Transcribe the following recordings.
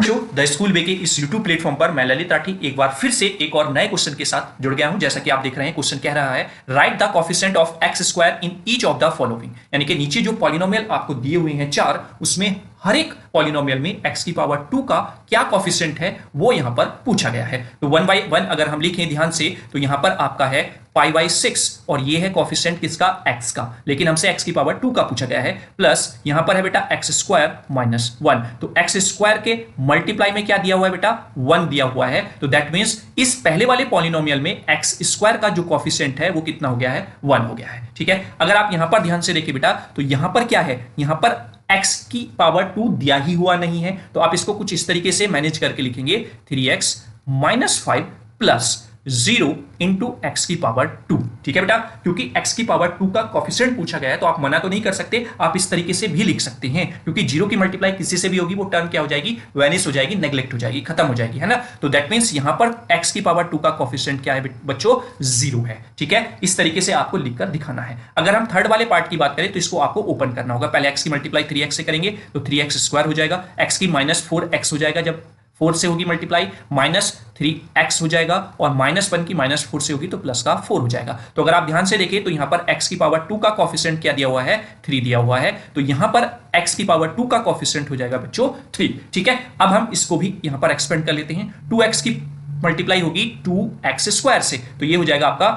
बच्चों the school वे के इस YouTube प्लेटफॉर्म पर मैं ललित राठी एक बार फिर से एक और नए क्वेश्चन के साथ जुड़ गया हूं। जैसा कि आप देख रहे हैं क्वेश्चन कह रहा है right the coefficient of x square in each of the following, यानी कि नीचे जो पॉलिनोमियल आपको दिए हुए हैं चार, उसमें हर एक पॉलिनोमियल में x की पावर 2 का क्या कोफिशिएंट है वो यहां पर पूछा गया है। तो 1 बाई 1 अगर हम लिखें ध्यान से तो यहां पर आपका है पाई बाई 6 और ये है कोफिशिएंट किसका, x का, लेकिन हमसे x की पावर 2 का पूछा गया है। प्लस यहां पर है बेटा x स्क्वायर माइनस 1, तो x स्क्वायर के मल्टीप्लाई में क्या दिया हुआ है बेटा, 1 दिया हुआ है। तो दैट मींस इस पहले वाले पॉलिनोमियल में x स्क्वायर का जो कोफिशिएंट है वो कितना हो गया है, 1 हो गया है। ठीक है, अगर आप यहां पर ध्यान से देखिए बेटा तो यहां पर क्या है, यहां पर x की पावर 2 दिया ही हुआ नहीं है, तो आप इसको कुछ इस तरीके से मैनेज करके लिखेंगे 3x minus 5 plus 0 into x की पावर 2। ठीक है बेटा, क्योंकि x की पावर 2 का कोफिशिएंट पूछा गया है तो आप मना तो नहीं कर सकते, आप इस तरीके से भी लिख सकते हैं, क्योंकि 0 की मल्टीप्लाई किसी से भी होगी वो टर्म क्या हो जाएगी, वैनिश हो जाएगी, नेग्लेक्ट हो जाएगी, खत्म हो जाएगी, है ना। तो दैट मींस यहां पर x की पावर 2 का कोफिशिएंट क्या है बच्चों, 0 है। ठीक है, इस तरीके से आपको लिखकर दिखाना है। अगर हम थर्ड वाले पार्ट की बात करें तो इसको आपको ओपन करना होगा। पहले x की मल्टीप्लाई 3x से करेंगे तो 3x स्क्वायर हो जाएगा, x की माइनस 4x हो जाएगा, जब 4 से होगी मल्टीप्लाई माइनस 3x हो जाएगा, और माइनस 1 की माइनस 4 से होगी तो प्लस का 4 हो जाएगा। तो अगर आप ध्यान से देखें तो यहां पर x की पावर 2 का कोफिशिएंट क्या दिया हुआ है, 3 दिया हुआ है, तो यहां पर x की पावर 2 का कोफिशिएंट हो जाएगा बच्चों 3। ठीक है, अब हम इसको भी यहां पर एक्सपेंड कर लेते हैं। 2x की मल्टीप्लाई होगी 2x स्क्वायर से, तो ये हो जाएगा आपका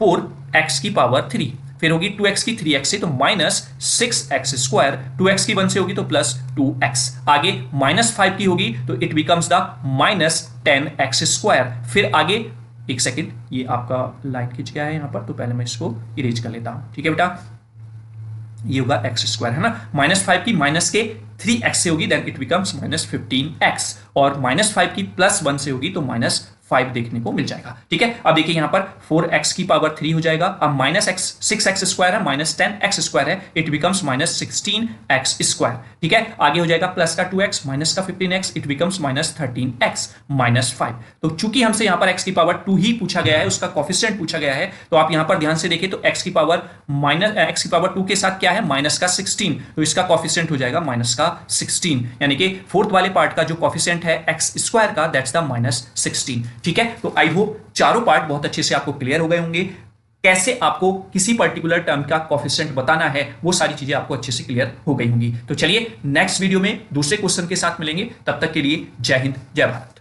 4x की पावर 3, फिर होगी 2x की 3x से तो माइनस 6x स्क्वायर, 2x की 1 से होगी तो प्लस 2x, आगे माइनस 5 की होगी तो it becomes the minus 10x square. फिर आगे एक सेकेंड, ये आपका लाइन खिंच गया है यहां पर, तो पहले मैं इसको इरेज कर लेता हूं। ठीक है बेटा, ये होगा x स्क्वायर, है ना, माइनस 5 की माइनस के 3x से होगी then it becomes minus 15x, और माइनस 5 की प्लस 1 से होगी तो माइनस 5 देखने को मिल जाएगा। ठीक है, अब देखिए यहां पर 4x की पावर 3 हो जाएगा, अब माइनस 6x स्क्वायर है, माइनस 10x स्क्वायर है, it becomes minus 16x square. ठीक है, आगे हो जाएगा प्लस का 2x माइनस का 15x, it becomes minus 13x minus 5। तो चूंकि हमसे यहां पर x की पावर 2 ही पूछा गया है, उसका कोफिशिएंट पूछा गया है, तो आप यहां पर ध्यान से देखिए तो x की पावर 2 के साथ क्या है, माइनस का 16, तो इसका कोफिशिएंट हो जाएगा माइनस का 16, यानी कि फोर्थ वाले पार्ट का जो कोफिशिएंट है x स्क्वायर का, दैट्स द माइनस 16। ठीक है, तो आई होप चारों पार्ट बहुत अच्छे से आपको क्लियर हो गए होंगे। कैसे आपको किसी पर्टिकुलर टर्म का कोफिशिएंट बताना है वो सारी चीजें आपको अच्छे से क्लियर हो गई होंगी। तो चलिए नेक्स्ट वीडियो में दूसरे क्वेश्चन के साथ मिलेंगे, तब तक के लिए जय हिंद जय भारत।